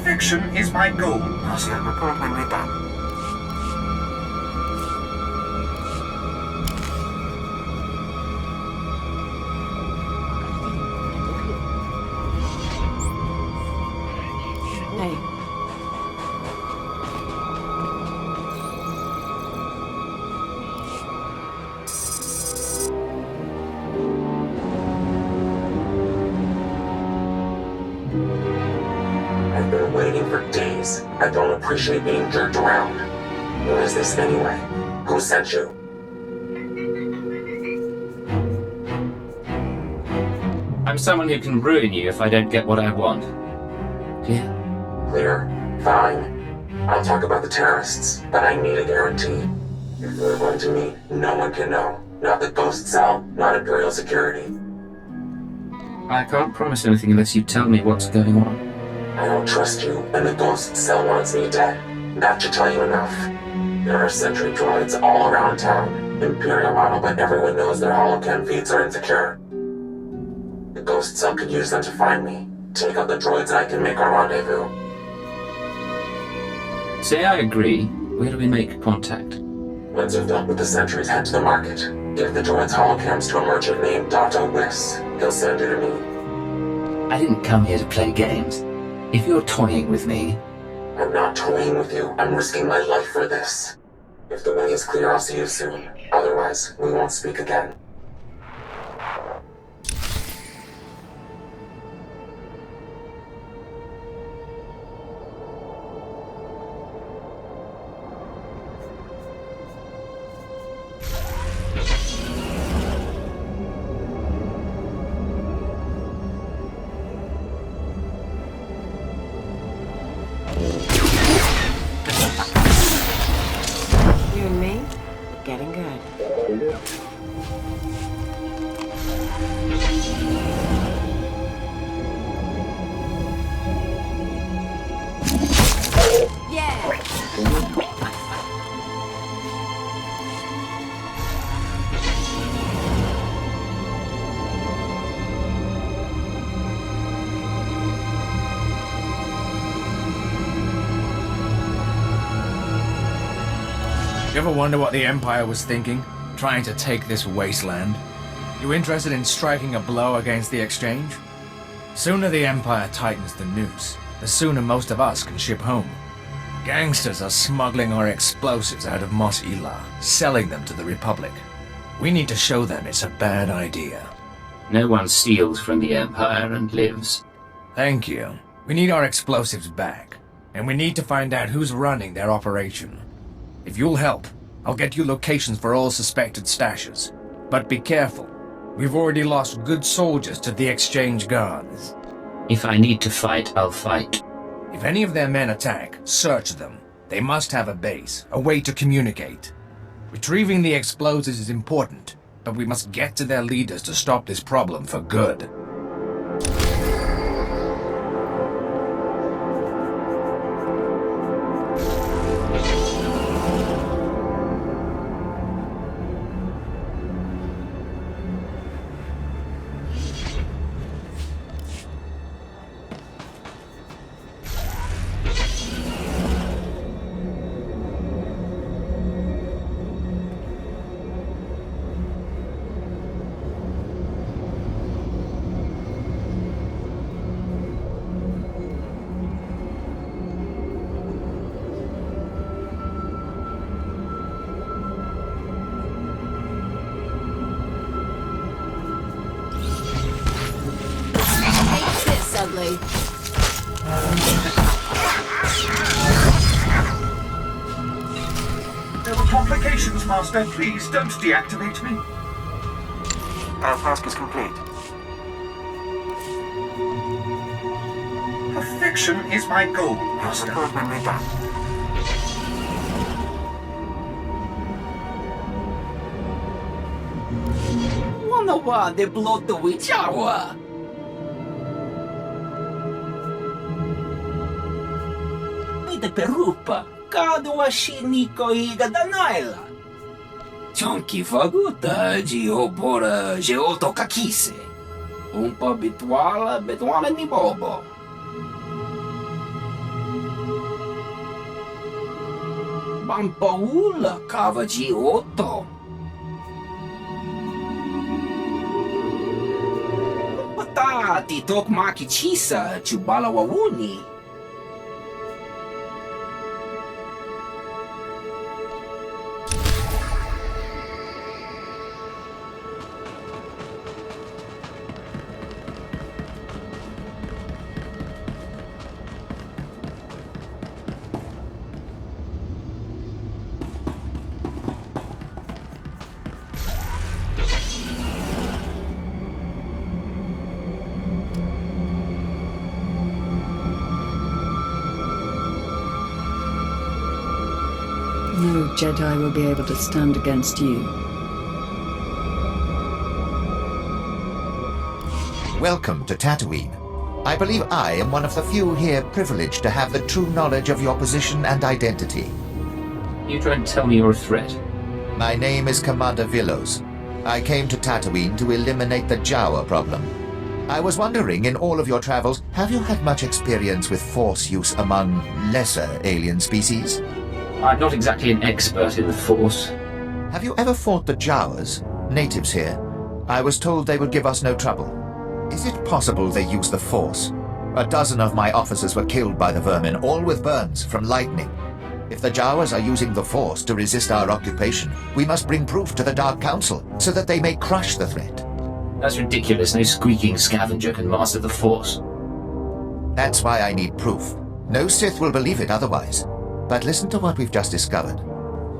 Perfection is my goal. I'll report when we're done. Hey. I've been waiting for days. I don't appreciate being jerked around. Who is this anyway? Who sent you? I'm someone who can ruin you if I don't get what I want. Clear? Clear. Fine. I'll talk about the terrorists, but I need a guarantee. If we're going to meet, no one can know. Not the ghost cell, not Imperial security. I can't promise anything unless you tell me what's going on. I don't trust you, and the ghost cell wants me dead. That should tell you enough. There are sentry droids all around town. Imperial model, but everyone knows their holocam feeds are insecure. The ghost cell could use them to find me. Take out the droids and I can make our rendezvous. Say I agree. Where do we make contact? Once you've dealt with the sentries, head to the market. Give the droids holocams to a merchant named .This. He'll send you to me. I didn't come here to play games. If you're toying with me... I'm not toying with you. I'm risking my life for this. If the way is clear, I'll see you soon. Otherwise, we won't speak again. You and me? We're getting good. You ever wonder what the Empire was thinking, trying to take this wasteland? You interested in striking a blow against the Exchange? Sooner the Empire tightens the noose, the sooner most of us can ship home. Gangsters are smuggling our explosives out of Mos Eisley, selling them to the Republic. We need to show them it's a bad idea. No one steals from the Empire and lives. Thank you. We need our explosives back, and we need to find out who's running their operation. If you'll help, I'll get you locations for all suspected stashes. But be careful. We've already lost good soldiers to the Exchange Guards. If I need to fight, I'll fight. If any of their men attack, search them. They must have a base, a way to communicate. Retrieving the explosives is important, but we must get to their leaders to stop this problem for good. Ugly. There were complications, Master. Please don't deactivate me. Our task is complete. Perfection is my goal, I'll Master. report when we're done. Wanawa de bloto wichawa. Ite perupa, kado wa shiniko iga danaila. Chonki faguta geopora geotokakise. Umpa bituala ni bobo. Pampaula cava de Otto. Patati tokmaki chisa chubala wawuni. No Jedi will be able to stand against you. Welcome to Tatooine. I believe I am one of the few here privileged to have the true knowledge of your position and identity. You trying to tell me you're a threat? My name is Commander Villos. I came to Tatooine to eliminate the Jawa problem. I was wondering, in all of your travels, have you had much experience with Force use among lesser alien species? I'm not exactly an expert in the Force. Have you ever fought the Jawas, natives here? I was told they would give us no trouble. Is it possible they use the Force? A dozen of my officers were killed by the vermin, all with burns from lightning. If the Jawas are using the Force to resist our occupation, we must bring proof to the Dark Council so that they may crush the threat. That's ridiculous. No squeaking scavenger can master the Force. That's why I need proof. No Sith will believe it otherwise. But listen to what we've just discovered.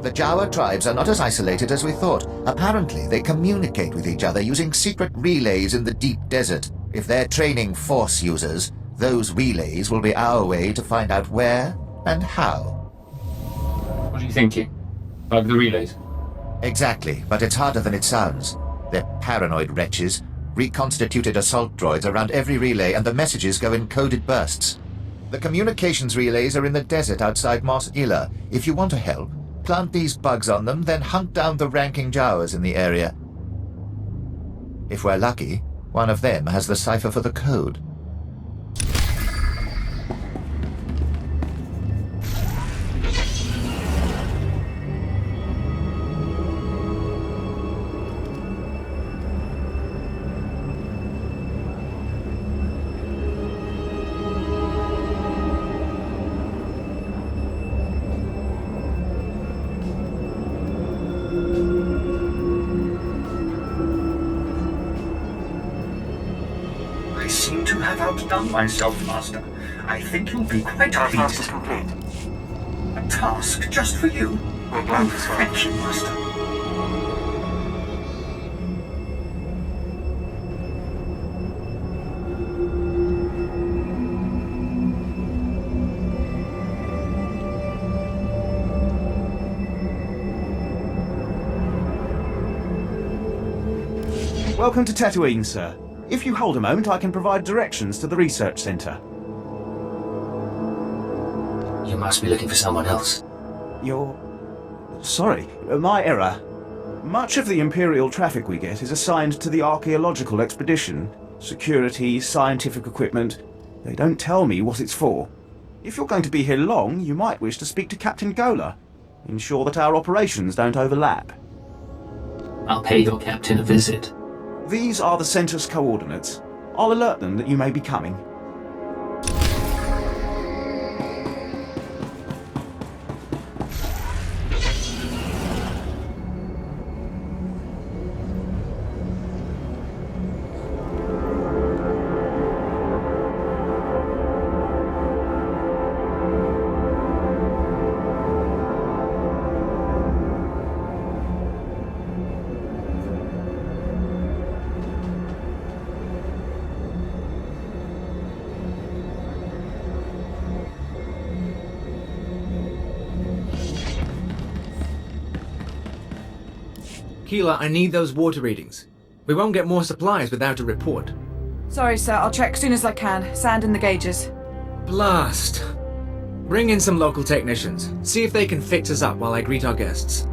The Jawa tribes are not as isolated as we thought. Apparently, they communicate with each other using secret relays in the deep desert. If they're training Force users, those relays will be our way to find out where and how. What are you thinking? Bug the relays? Exactly, but it's harder than it sounds. They're paranoid wretches. Reconstituted assault droids around every relay, and the messages go in coded bursts. The communications relays are in the desert outside Mos Ila. If you want to help, plant these bugs on them, then hunt down the ranking Jawas in the area. If we're lucky, one of them has the cipher for the code. I seem to have outdone myself, Master. I think you'll be quite pleased. Task is complete. A task just for you? We're glad Oh, to serve. thank you, Master. Welcome to Tatooine, sir. If you hold a moment, I can provide directions to the research center. You must be looking for someone else. You're... Sorry, my error. Much of the Imperial traffic we get is assigned to the archaeological expedition. Security, scientific equipment. They don't tell me what it's for. If you're going to be here long, you might wish to speak to Captain Gola. Ensure that our operations don't overlap. I'll pay your captain a visit. These are the center's coordinates. I'll alert them that you may be coming. Keela, I need those water readings. We won't get more supplies without a report. Sorry, sir. I'll check as soon as I can. Sand in the gauges. Blast! Bring in some local technicians. See if they can fix us up while I greet our guests.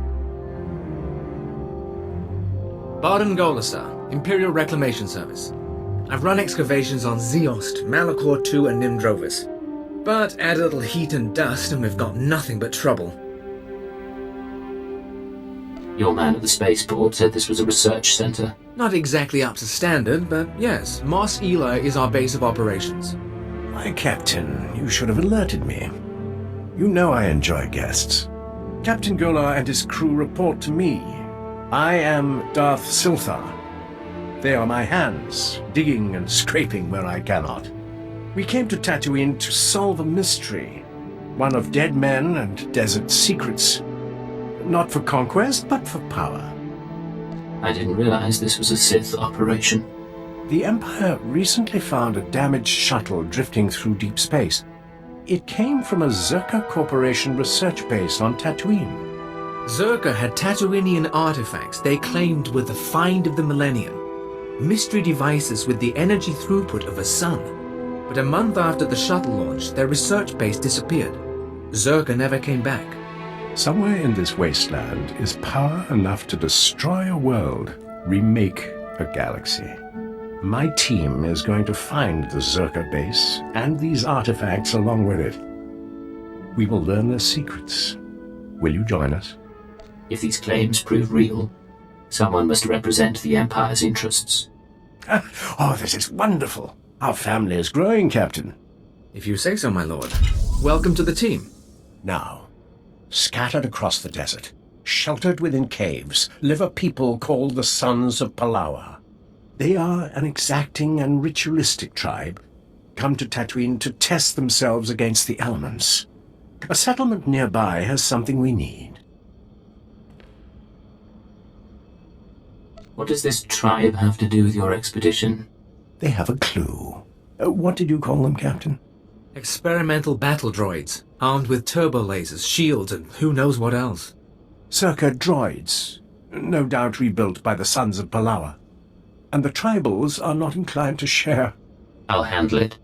Barden Golasar, Imperial Reclamation Service. I've run excavations on Zeost, Malachor II and Nimdrovis. But add a little heat and dust and we've got nothing but trouble. Your man at the spaceport said this was a research center. Not exactly up to standard, but yes, Mos Ela is our base of operations. My captain, you should have alerted me. You know I enjoy guests. Captain Golar and his crew report to me. I am Darth Silthar. They are my hands, digging and scraping where I cannot. We came to Tatooine to solve a mystery, one of dead men and desert secrets. Not for conquest, but for power. I didn't realize this was a Sith operation. The Empire recently found a damaged shuttle drifting through deep space. It came from a Zerka Corporation research base on Tatooine. Zerka had Tatooinian artifacts they claimed were the find of the millennium. Mystery devices with the energy throughput of a sun. But a month after the shuttle launch, their research base disappeared. Zerka never came back. Somewhere in this wasteland is power enough to destroy a world, remake a galaxy. My team is going to find the Zerka base and these artifacts along with it. We will learn their secrets. Will you join us? If these claims prove real, someone must represent the Empire's interests. Oh, this is wonderful. Our family is growing, Captain. If you say so, my lord. Welcome to the team. Now, scattered across the desert, sheltered within caves, live a people called the Sons of Palawa. They are an exacting and ritualistic tribe, come to Tatooine to test themselves against the elements. A settlement nearby has something we need. What does this tribe have to do with your expedition? They have a clue. What did you call them, Captain? Experimental battle droids, armed with turbo lasers, shields, and who knows what else. Circa droids, no doubt rebuilt by the Sons of Palawa. And the tribals are not inclined to share. I'll handle it.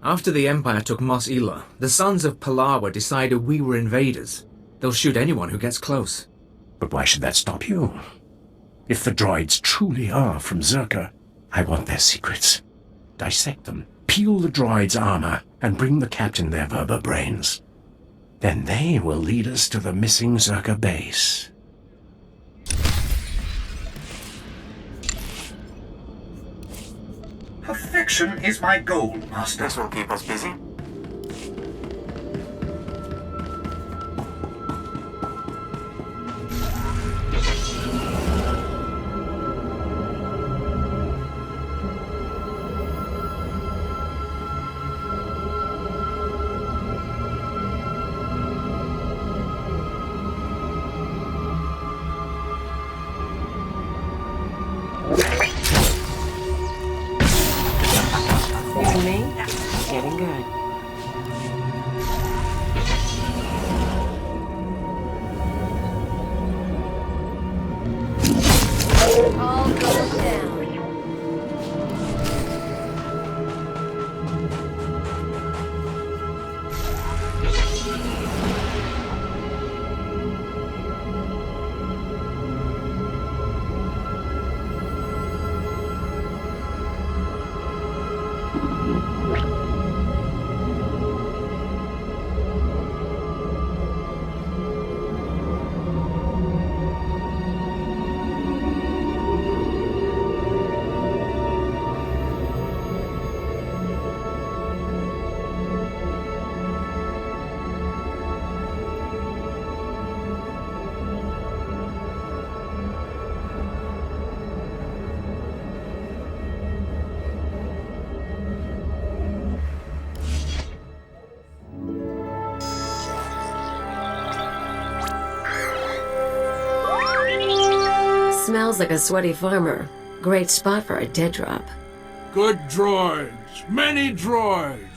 After the Empire took Mos Ela, the Sons of Palawa decided we were invaders. They'll shoot anyone who gets close. But why should that stop you? If the droids truly are from Zerka, I want their secrets. Dissect them, peel the droids' armor, and bring the captain their verba brains. Then they will lead us to the missing Zerka base. Perfection is my goal, Master. This will keep us busy. You me? Getting good. All goes down. Smells like a sweaty farmer. Great spot for a dead drop. Good droids. Many droids.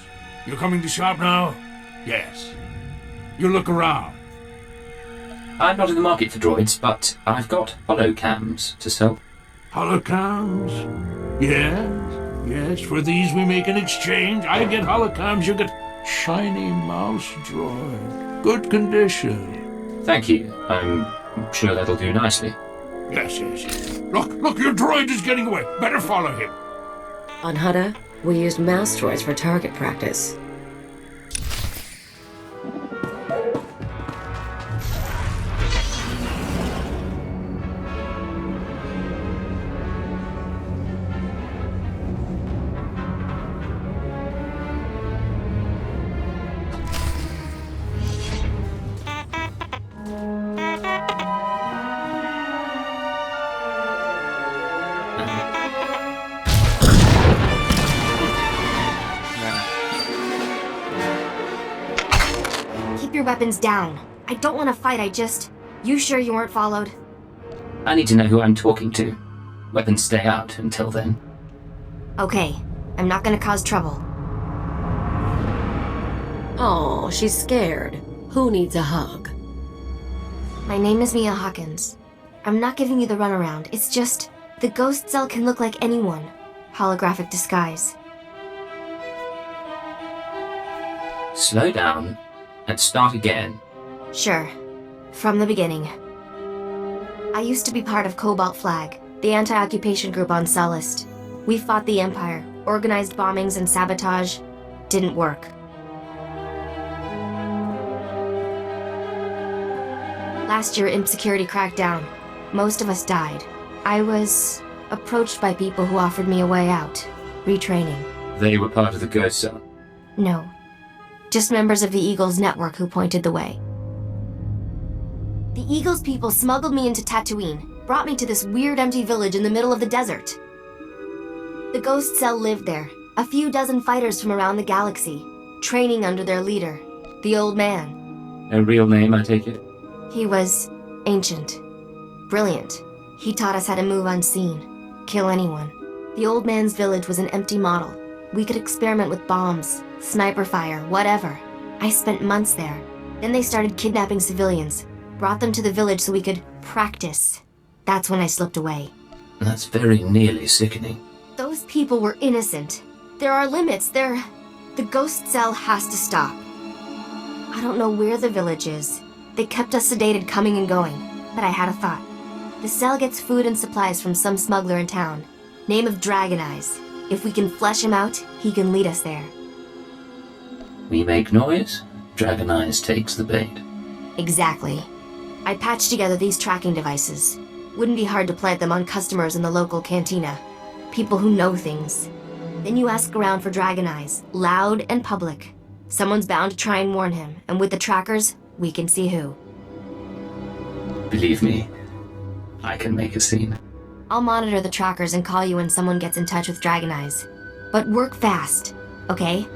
You coming to shop now? Yes. You look around. I'm not in the market for droids, but I've got holocams to sell. Holocams? Yes. For these we make an exchange. I get holocams, you get shiny mouse droid. Good condition. Thank you. I'm sure that'll do nicely. Yes. Look, your droid is getting away. Better follow him. On Hutta, we used mouse droids for target practice. keep your weapons down. I don't want to fight, You sure you weren't followed? I need to know who I'm talking to. Weapons stay out until then. Okay, I'm not gonna cause trouble. Oh, she's scared. Who needs a hug? My name is Mia Hawkins. I'm not giving you the runaround, it's just... The ghost cell can look like anyone. Holographic disguise. Slow down and start again. Sure. From the beginning. I used to be part of Cobalt Flag, the anti-occupation group on Sullust. We fought the Empire, organized bombings and sabotage. Didn't work. Last year, Imp Security cracked down. Most of us died. I was approached by people who offered me a way out. Retraining. They were part of the Ghost Cell. No. Just members of the Eagles network who pointed the way. The Eagles people smuggled me into Tatooine, brought me to this weird empty village in the middle of the desert. The Ghost Cell lived there, a few dozen fighters from around the galaxy, training under their leader, the Old Man. A real name, I take it? He was ancient. Brilliant. He taught us how to move unseen, kill anyone. The Old Man's village was an empty model. We could experiment with bombs, sniper fire, whatever. I spent months there. Then they started kidnapping civilians, brought them to the village so we could practice. That's when I slipped away. That's very nearly sickening. Those people were innocent. There are limits. The Ghost Cell has to stop. I don't know where the village is. They kept us sedated coming and going, but I had a thought. The cell gets food and supplies from some smuggler in town. Name of Dragon Eyes. If we can flesh him out, he can lead us there. We make noise, Dragon Eyes takes the bait. Exactly. I patched together these tracking devices. Wouldn't be hard to plant them on customers in the local cantina. People who know things. Then you ask around for Dragon Eyes, loud and public. Someone's bound to try and warn him, and with the trackers, we can see who. Believe me, I can make a scene. I'll monitor the trackers and call you when someone gets in touch with Dragon Eyes. But work fast, okay?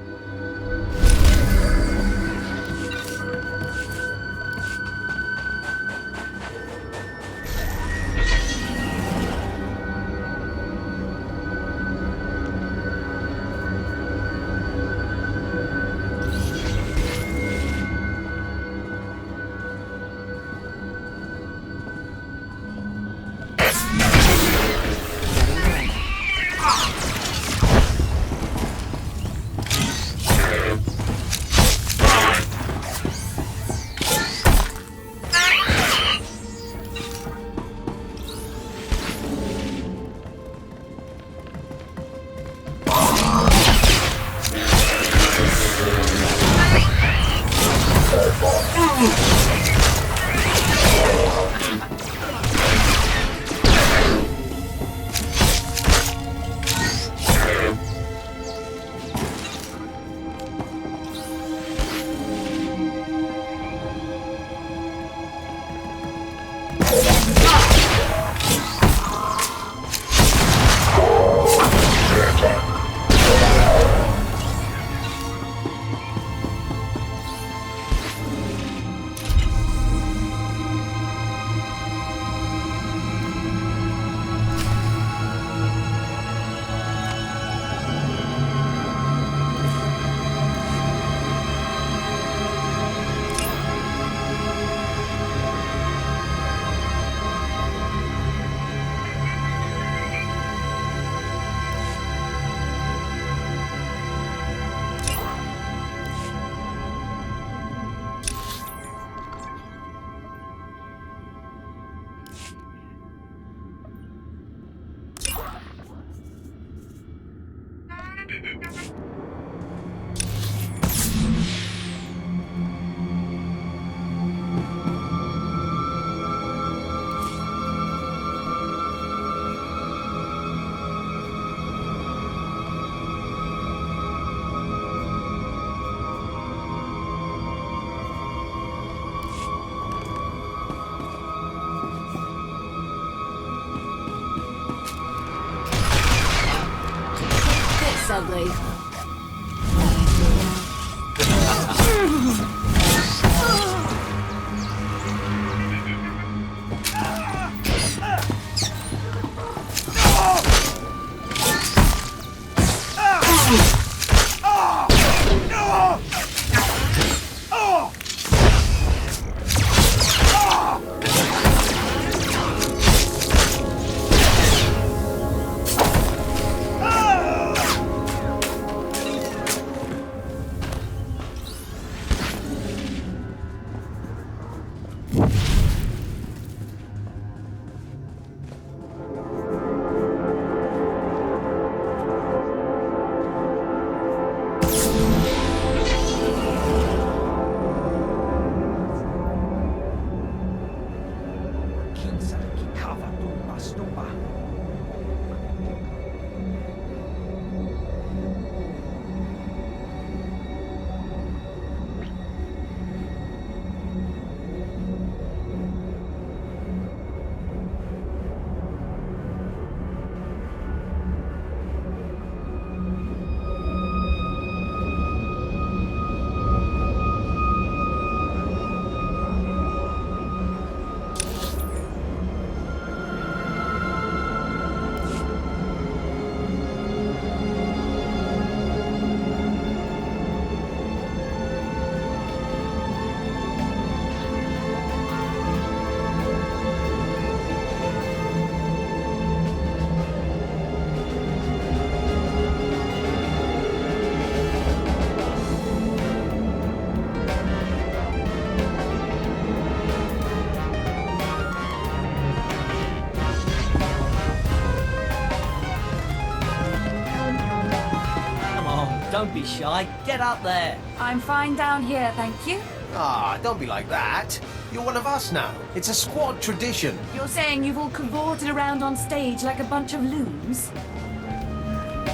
don't be shy. Get up there. I'm fine down here, thank you. Ah, don't be like that. You're one of us now. It's a squad tradition. You're saying you've all cavorted around on stage like a bunch of loons?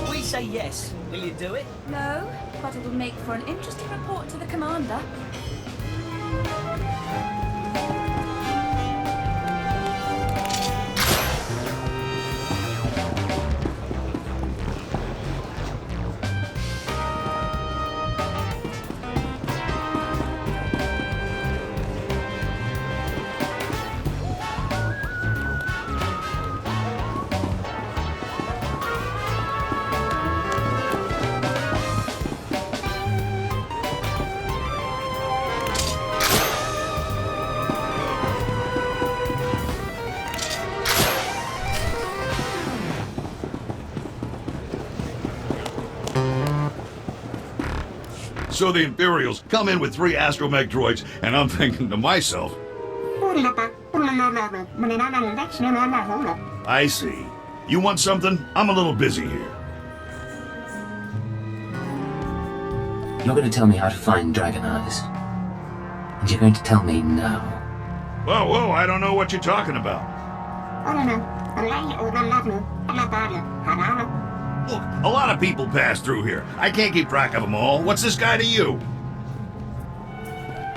We say yes. Will you do it? No, but it'll make for an interesting report to the commander. So the Imperials come in with 3 astromech droids, and I'm thinking to myself, I see. You want something? I'm a little busy here. You're going to tell me how to find Dragon Eyes. And you're going to tell me now. Whoa, I don't know what you're talking about. Look, a lot of people pass through here. I can't keep track of them all. What's this guy to you?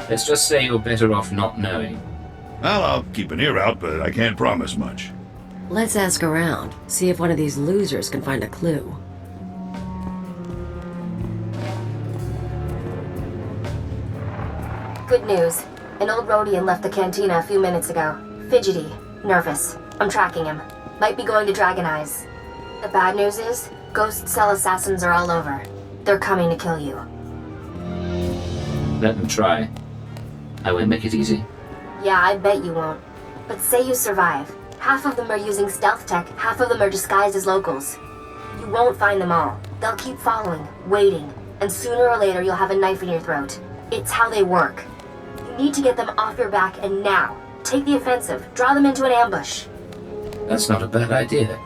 Let's just say you're better off not knowing. Well, I'll keep an ear out, but I can't promise much. Let's ask around, see if one of these losers can find a clue. Good news. An old Rhodian left the cantina a few minutes ago. Fidgety. Nervous. I'm tracking him. Might be going to Dragon Eyes. The bad news is, ghost cell assassins are all over. They're coming to kill you. Let them try. I won't make it easy. Yeah, I bet you won't. But say you survive. Half of them are using stealth tech, half of them are disguised as locals. You won't find them all. They'll keep following, waiting, and sooner or later you'll have a knife in your throat. It's how they work. You need to get them off your back, and now. Take the offensive. Draw them into an ambush. That's not a bad idea.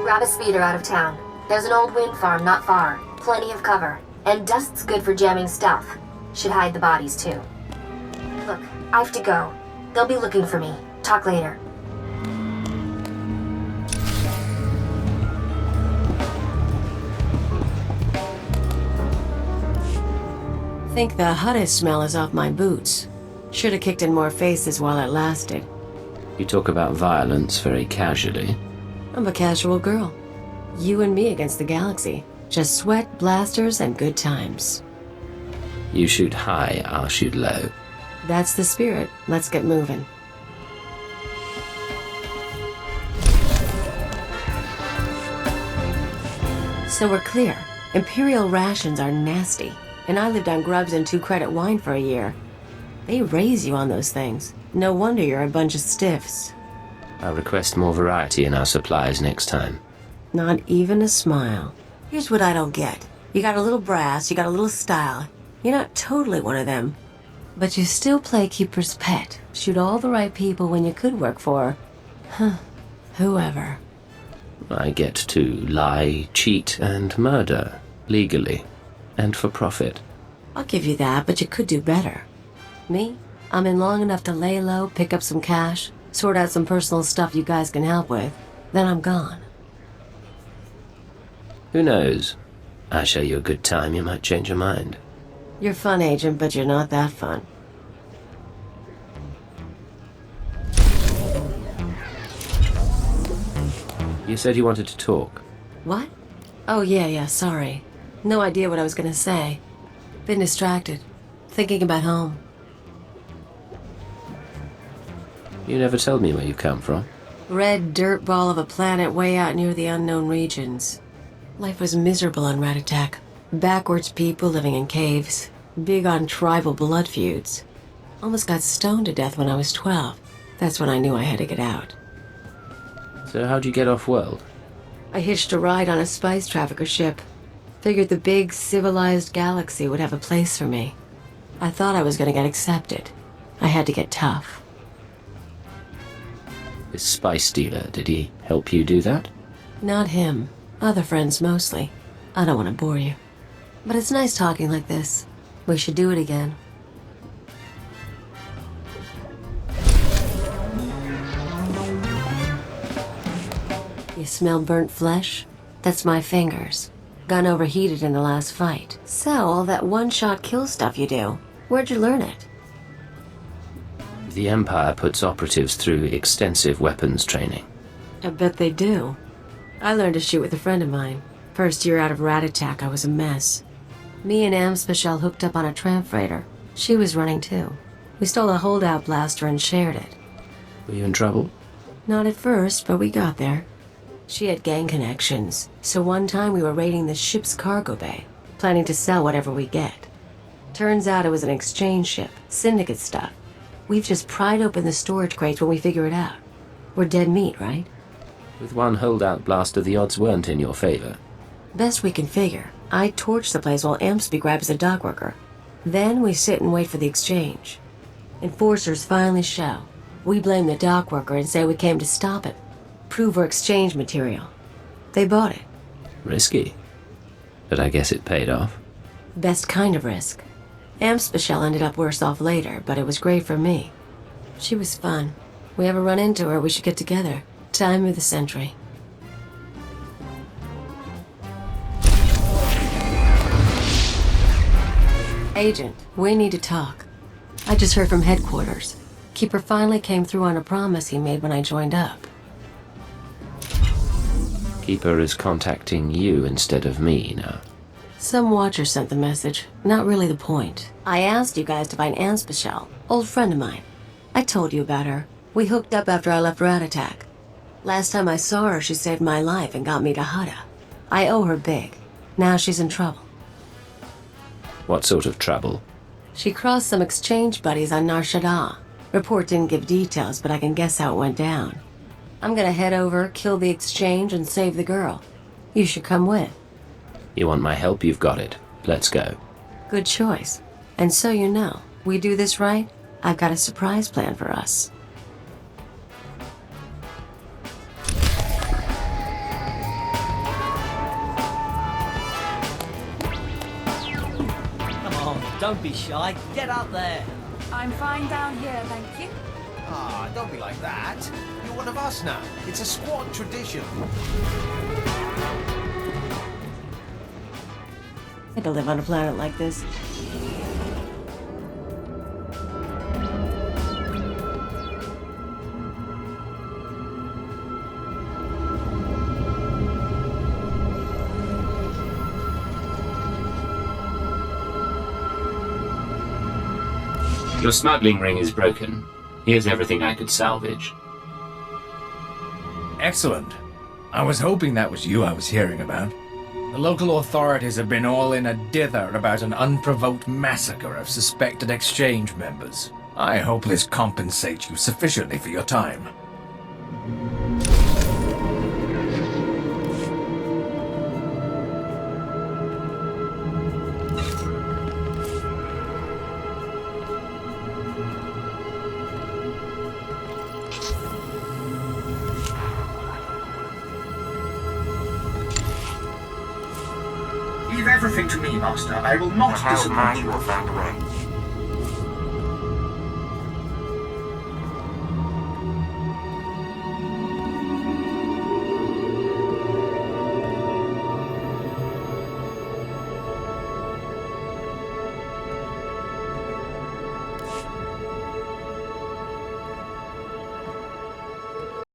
Grab a speeder out of town. There's an old wind farm not far. Plenty of cover. And dust's good for jamming stealth. Should hide the bodies, too. Look, I have to go. They'll be looking for me. Talk later. Think the hottest smell is off my boots. Should have kicked in more faces while it lasted. You talk about violence very casually. I'm a casual girl. You and me against the galaxy. Just sweat, blasters, and good times. You shoot high, I'll shoot low. That's the spirit. Let's get moving. So we're clear. Imperial rations are nasty. And I lived on grubs and 2-credit wine for a year. They raise you on those things. No wonder you're a bunch of stiffs. I'll request more variety in our supplies next time. Not even a smile. Here's what I don't get. You got a little brass, you got a little style. You're not totally one of them. But you still play keeper's pet. Shoot all the right people when you could work for... whoever. I get to lie, cheat, and murder. Legally. And for profit. I'll give you that, but you could do better. Me? I'm in long enough to lay low, pick up some cash, sort out some personal stuff you guys can help with. Then I'm gone. Who knows? I show you a good time, you might change your mind. You're fun, Agent, but you're not that fun. You said you wanted to talk. What? Oh, yeah, sorry. No idea what I was gonna say. Been distracted. Thinking about home. You never told me where you come from. Red dirt ball of a planet way out near the unknown regions. Life was miserable on Ratatak. Backwards people living in caves. Big on tribal blood feuds. Almost got stoned to death when I was 12. That's when I knew I had to get out. So how'd you get off-world? I hitched a ride on a spice trafficker ship. Figured the big, civilized galaxy would have a place for me. I thought I was gonna get accepted. I had to get tough. This spice dealer, did he help you do that? Not him. Other friends mostly. I don't want to bore you. But it's nice talking like this. We should do it again. You smell burnt flesh? That's my fingers. Gun overheated in the last fight. So, all that one-shot kill stuff you do, where'd you learn it? The Empire puts operatives through extensive weapons training. I bet they do. I learned to shoot with a friend of mine. First year out of rat attack, I was a mess. Me and Amspecial hooked up on a tramp freighter. She was running too. We stole a holdout blaster and shared it. Were you in trouble? Not at first, but we got there. She had gang connections, so one time we were raiding the ship's cargo bay, planning to sell whatever we get. Turns out it was an exchange ship, syndicate stuff. We've just pried open the storage crates when we figure it out. We're dead meat, right? With one holdout blaster, the odds weren't in your favor. Best we can figure. I torch the place while Ampsby grabs a dock worker. Then we sit and wait for the exchange. Enforcers finally show. We blame the dock worker and say we came to stop it. Prove we're exchange material. They bought it. Risky. But I guess it paid off. Best kind of risk. Amspecial ended up worse off later, but it was great for me. She was fun. We ever run into her, we should get together. Time of the century. Agent, we need to talk. I just heard from headquarters. Keeper finally came through on a promise he made when I joined up. Keeper is contacting you instead of me now. Some watcher sent the message. Not really the point. I asked you guys to find Amspecial, old friend of mine. I told you about her. We hooked up after I left Rat Attack. Last time I saw her, she saved my life and got me to Hutta. I owe her big. Now she's in trouble. What sort of trouble? She crossed some exchange buddies on Nar Shaddaa. Report didn't give details, but I can guess how it went down. I'm gonna head over, kill the exchange, and save the girl. You should come with. You want my help? You've got it. Let's go. Good choice. And so you know, we do this right, I've got a surprise plan for us. Come on, don't be shy. Get up there. I'm fine down here, thank you. Ah, don't be like that. You're one of us now. It's a squad tradition. I had to live on a planet like this. Your smuggling ring is broken. Here's everything I could salvage. Excellent. I was hoping that was you I was hearing about. The local authorities have been all in a dither about an unprovoked massacre of suspected exchange members. I hope this compensates you sufficiently for your time. Leave everything to me, Master. I will not disappoint you.